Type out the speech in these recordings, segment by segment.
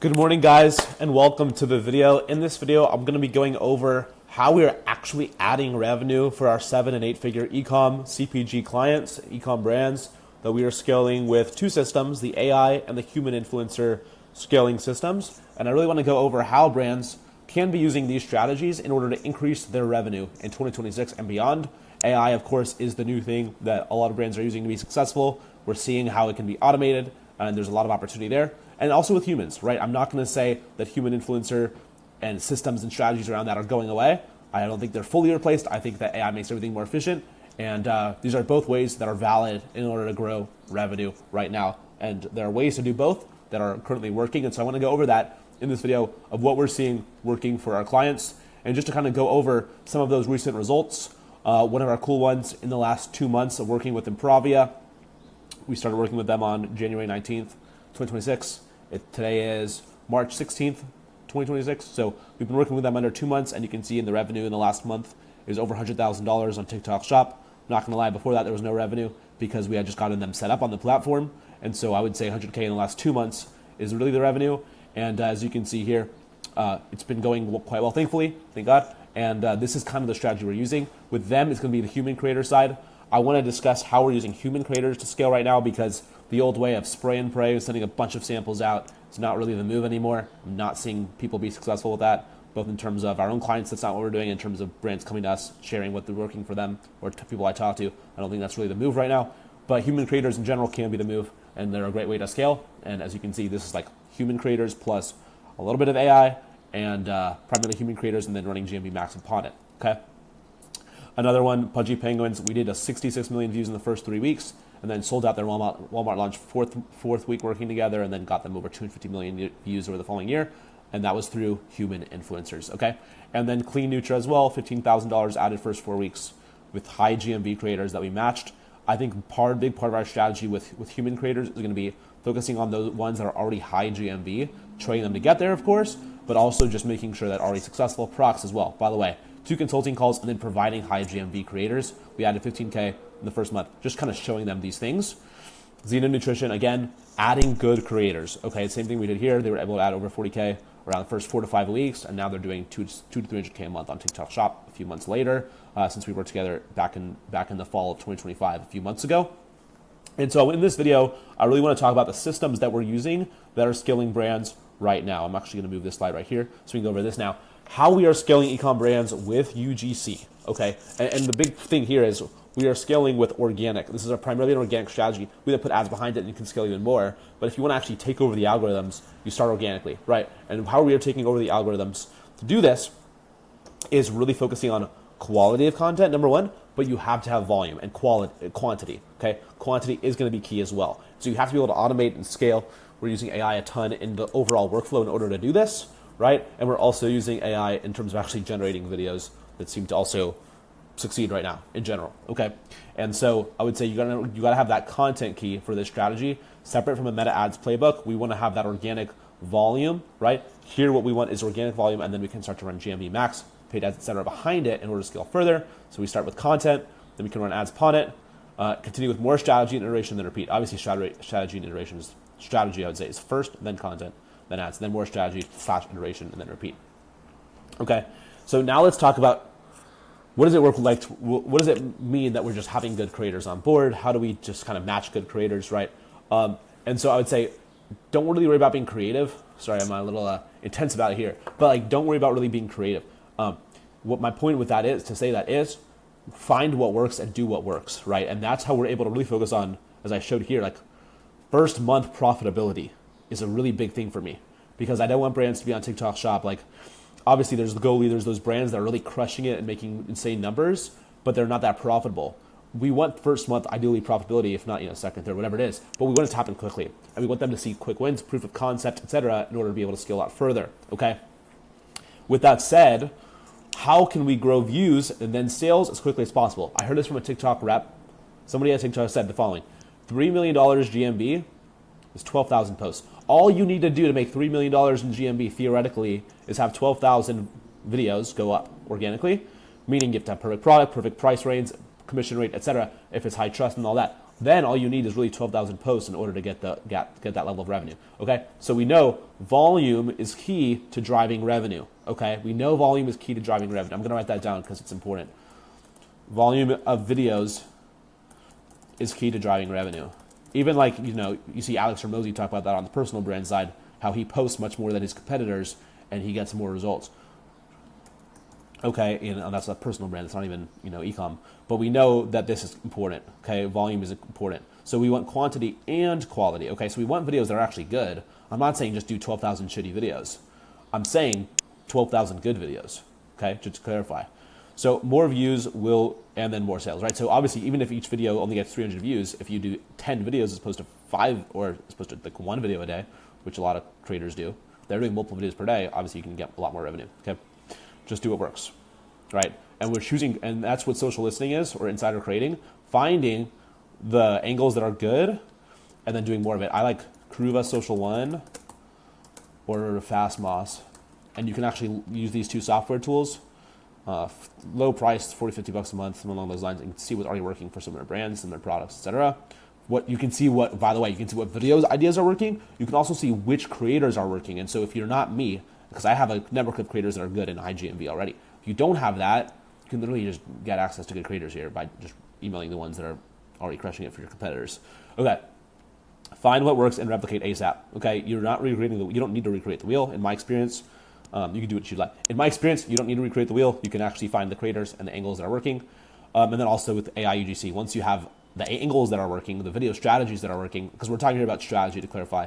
Good morning, guys, and welcome to the video. In this video, I'm going to be going over how we are actually adding revenue for our 7- and 8-figure ecom CPG clients, ecom brands that we are scaling with two systems, the AI and the human influencer scaling systems. And I really want to go over how brands can be using these strategies in order to increase their revenue in 2026 and beyond. AI, of course, is the new thing that a lot of brands are using to be successful. We're seeing how it can be automated, and there's a lot of opportunity there. And also with humans, right? I'm not going to say that human influencer and systems and strategies around that are going away. I don't think they're fully replaced. I think that AI makes everything more efficient. And these are both ways that are valid in order to grow revenue right now. And there are ways to do both that are currently working. And so I want to go over that in this video of what we're seeing working for our clients. And just to kind of go over some of those recent results, one of our cool ones in the last 2 months of working with Improvia, we started working with them on January 19th, 2026. Today is March 16th, 2026. So we've been working with them under 2 months, and you can see in the revenue in the last month is over $100,000 on TikTok Shop. Not going to lie, before that there was no revenue because we had just gotten them set up on the platform. And so I would say 100K in the last 2 months is really the revenue. And as you can see here, it's been going quite well, thankfully, thank God. And this is kind of the strategy we're using. With them, it's going to be the human creator side. I want to discuss how we're using human creators to scale right now because the old way of spray and pray, sending a bunch of samples out, is not really the move anymore. I'm not seeing people be successful with that, both in terms of our own clients. That's not what we're doing. In terms of brands coming to us, sharing what they're working for them, or people I talk to, I don't think that's really the move right now. But human creators in general can be the move, and they're a great way to scale. And as you can see, this is like human creators plus a little bit of AI, and primarily human creators, and then running GMB Max upon it. Okay. Another one, Pudgy Penguins. We did a 66 million views in the first 3 weeks, and then sold out their Walmart launch fourth week working together, and then got them over 250 million views over the following year, and that was through human influencers. Okay, and then Clean Nutra as well, $15,000 added first 4 weeks with high GMV creators that we matched. I think big part of our strategy with human creators is going to be focusing on those ones that are already high GMV, training them to get there, of course, but also just making sure that already successful products as well. By the way, 2 consulting calls and then providing high GMV creators. We added 15K in the first month, just kind of showing them these things. Xena Nutrition, again, adding good creators. Okay, same thing we did here. They were able to add over 40K around the first 4 to 5 weeks, and now they're doing 2 to 300K a month on TikTok Shop a few months later, since we worked together back in the fall of 2025, a few months ago. And so in this video, I really want to talk about the systems that we're using that are scaling brands right now. I'm actually going to move this slide right here so we can go over this now. How we are scaling ecom brands with UGC, okay? And the big thing here is we are scaling with organic. This is primarily an organic strategy. We then put ads behind it and you can scale even more. But if you want to actually take over the algorithms, you start organically, right? And how we are taking over the algorithms to do this is really focusing on quality of content, number one, but you have to have volume and quantity, okay? Quantity is going to be key as well. So you have to be able to automate and scale. We're using AI a ton in the overall workflow in order to do this, right? And we're also using AI in terms of actually generating videos that seem to also succeed right now in general, okay? And so I would say you gotta have that content key for this strategy, separate from a meta ads playbook. We want to have that organic volume, right? Here what we want is organic volume, and then we can start to run GMB Max, paid ads, etc. behind it in order to scale further. So we start with content, then we can run ads upon it, continue with more strategy and iteration, then repeat. Obviously strategy and iteration is strategy, I would say, is first, then content, then ads, then more strategy, / iteration, and then repeat. Okay, so now let's talk about what does it work like? What does it mean that we're just having good creators on board? How do we just kind of match good creators, right? And so I would say, don't really worry about being creative. Sorry, I'm a little intense about it here, but like, don't worry about really being creative. What my point with that is to say that is find what works and do what works, right? And that's how we're able to really focus on, as I showed here, like first month profitability is a really big thing for me because I don't want brands to be on TikTok Shop. Like, obviously there's the goalie, there's those brands that are really crushing it and making insane numbers, but they're not that profitable. We want first month ideally profitability, if not, second, third, whatever it is, but we want it to happen quickly. And we want them to see quick wins, proof of concept, etc., in order to be able to scale out further, okay? With that said, how can we grow views and then sales as quickly as possible? I heard this from a TikTok rep. Somebody at TikTok said the following: $3 million GMB is 12,000 posts. All you need to do to make $3 million in GMB theoretically is have 12,000 videos go up organically, meaning you have to have perfect product, perfect price range, commission rate, etc. If it's high trust and all that. then all you need is really 12,000 posts in order to get that level of revenue. Okay, so we know volume is key to driving revenue. Okay, we know volume is key to driving revenue. I'm going to write that down because it's important. Volume of videos is key to driving revenue. Even like, you see Alex Hormozy talk about that on the personal brand side, how he posts much more than his competitors and he gets more results. Okay, and that's a personal brand. It's not even, e-com. But we know that this is important. Okay, volume is important. So we want quantity and quality. Okay, so we want videos that are actually good. I'm not saying just do 12,000 shitty videos. I'm saying 12,000 good videos. Okay, just to clarify. So more views and then more sales, right? So obviously, even if each video only gets 300 views, if you do 10 videos as opposed to 5, or as opposed to like 1 video a day, which a lot of creators do, they're doing multiple videos per day, obviously you can get a lot more revenue. Okay, just do what works, right? And we're choosing, and that's what social listening is, or insider creating, finding the angles that are good and then doing more of it. I like Kruva Social One or Fastmoss, and you can actually use these two software tools. Low price, 40, 50 bucks a month, something along those lines, and you can see what's already working for some of their brands and their products, etc. You can see what videos ideas are working. You can also see which creators are working. And so if you're not me, because I have a network of creators that are good in high GMV already, if you don't have that, you can literally just get access to good creators here by just emailing the ones that are already crushing it for your competitors. Okay. Find what works and replicate ASAP. Okay. You don't need to recreate the wheel. In my experience, you can do what you like. In my experience, you don't need to recreate the wheel. You can actually find the creators and the angles that are working. And then also with AI UGC, once you have the angles that are working, the video strategies that are working, because we're talking here about strategy to clarify.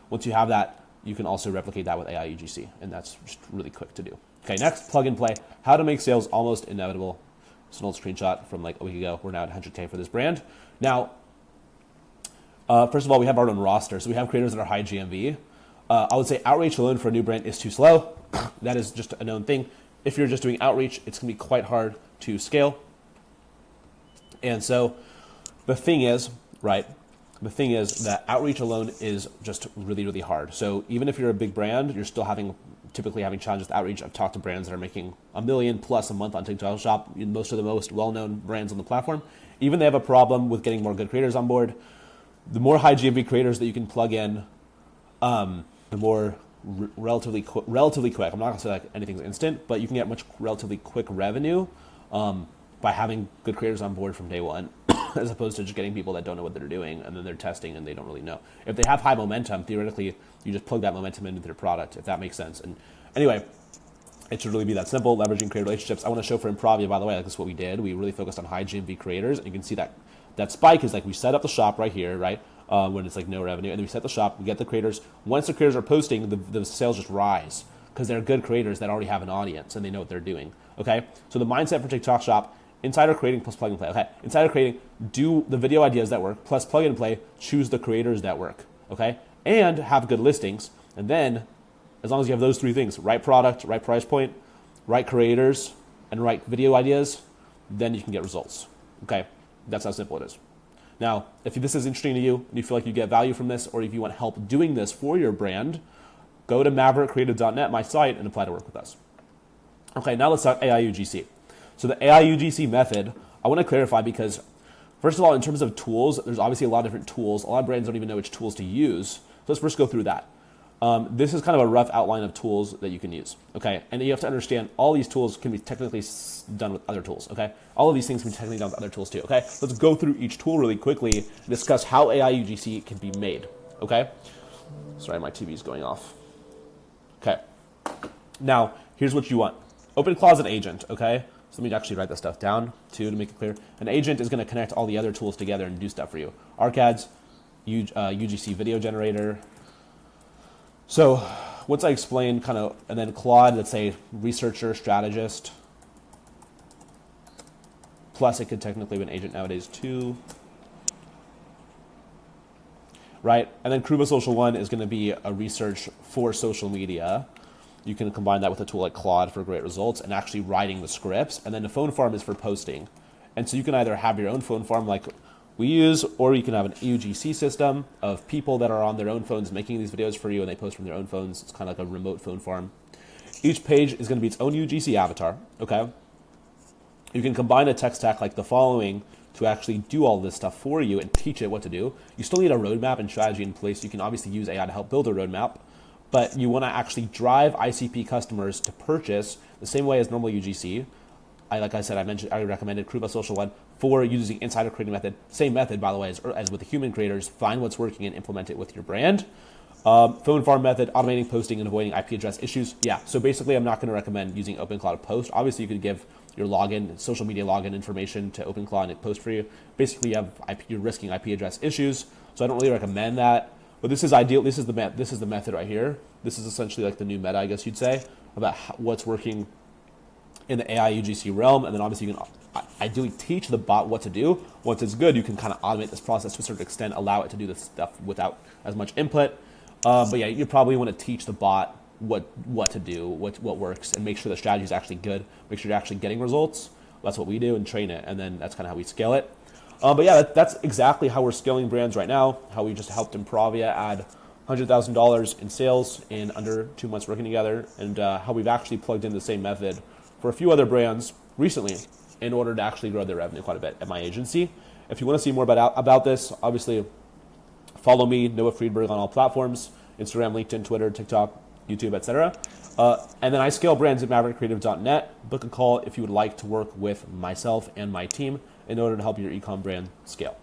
Once you have that, you can also replicate that with AI UGC, and that's just really quick to do. Okay, next, plug and play. How to make sales almost inevitable. It's an old screenshot from like a week ago. We're now at 100K for this brand. Now, first of all, we have our own roster. So we have creators that are high GMV. I would say outreach alone for a new brand is too slow. That is just a known thing. If you're just doing outreach, it's going to be quite hard to scale. And so the thing is that outreach alone is just really, really hard. So even if you're a big brand, you're still typically having challenges with outreach. I've talked to brands that are making $1 million plus a month on TikTok Shop, most of the most well-known brands on the platform. Even they have a problem with getting more good creators on board. The more high GMV creators that you can plug in, the more relatively quick. I'm not going to say like anything's instant, but you can get much relatively quick revenue by having good creators on board from day one, as opposed to just getting people that don't know what they're doing and then they're testing and they don't really know. If they have high momentum, theoretically, you just plug that momentum into their product, if that makes sense. And anyway, it should really be that simple, leveraging creator relationships. I want to show for Improvia, by the way, like this is what we did. We really focused on high GMV creators, and you can see that spike is like we set up the shop right here, right? When it's like no revenue, and then we set the shop, we get the creators. Once the creators are posting, the sales just rise because they're good creators that already have an audience and they know what they're doing. Okay, so the mindset for TikTok Shop: insider creating plus plug and play. Okay, insider creating, do the video ideas that work, plus plug and play, choose the creators that work. Okay, and have good listings, and then as long as you have those three things: right product, right price point, right creators, and right video ideas, then you can get results. Okay, that's how simple it is. Now, if this is interesting to you and you feel like you get value from this, or if you want help doing this for your brand, go to maverickcreative.net, my site, and apply to work with us. Okay, now let's talk AI UGC. So the AI UGC method, I want to clarify because, first of all, in terms of tools, there's obviously a lot of different tools. A lot of brands don't even know which tools to use. So let's first go through that. This is kind of a rough outline of tools that you can use, okay? And you have to understand all these tools can be technically done with other tools, okay? All of these things can be technically done with other tools too, okay? Let's go through each tool really quickly and discuss how AI UGC can be made, okay? Sorry, my TV's going off. Okay. Now, here's what you want. OpenClaw is an agent, okay? So let me actually write this stuff down too to make it clear. An agent is going to connect all the other tools together and do stuff for you. ArcAds, UGC video generator. So once I explain kind of, and then Claude, let's say researcher, strategist, plus it could technically be an agent nowadays too, right? And then Kruva Social One is going to be a research for social media. You can combine that with a tool like Claude for great results and actually writing the scripts. And then the phone farm is for posting. And so you can either have your own phone farm like we use, or you can have an UGC system of people that are on their own phones making these videos for you and they post from their own phones. It's kind of like a remote phone farm. Each page is going to be its own UGC avatar, okay? You can combine a tech stack like the following to actually do all this stuff for you and teach it what to do. You still need a roadmap and strategy in place. You can obviously use AI to help build a roadmap, but you want to actually drive ICP customers to purchase the same way as normal UGC. Like I said, I recommended Crew Social One for using insider creating method. Same method, by the way, as with the human creators. Find what's working and implement it with your brand. Phone farm method, automating posting and avoiding IP address issues. Yeah, so basically I'm not going to recommend using OpenCloud Post. Obviously, you could give your login, social media login information to OpenCloud and it post for you. Basically, you're risking IP address issues, so I don't really recommend that. But this is ideal. This is the method right here. This is essentially like the new meta, I guess you'd say, about what's working in the AI UGC realm, and then obviously you can ideally teach the bot what to do. Once it's good, you can kind of automate this process to a certain extent, allow it to do this stuff without as much input. But yeah, you probably want to teach the bot what to do, what works, and make sure the strategy is actually good. Make sure you're actually getting results. That's what we do, and train it, and then that's kind of how we scale it. But yeah, that's exactly how we're scaling brands right now. How we just helped Improvia add $100,000 in sales in under 2 months working together, and how we've actually plugged in the same method for a few other brands recently in order to actually grow their revenue quite a bit at my agency. If you want to see more about this, obviously follow me, Noah Friedberg, on all platforms: Instagram, LinkedIn, Twitter, TikTok, YouTube, etc. And then I scale brands at maverickcreative.net. Book a call if you would like to work with myself and my team in order to help your e-com brand scale.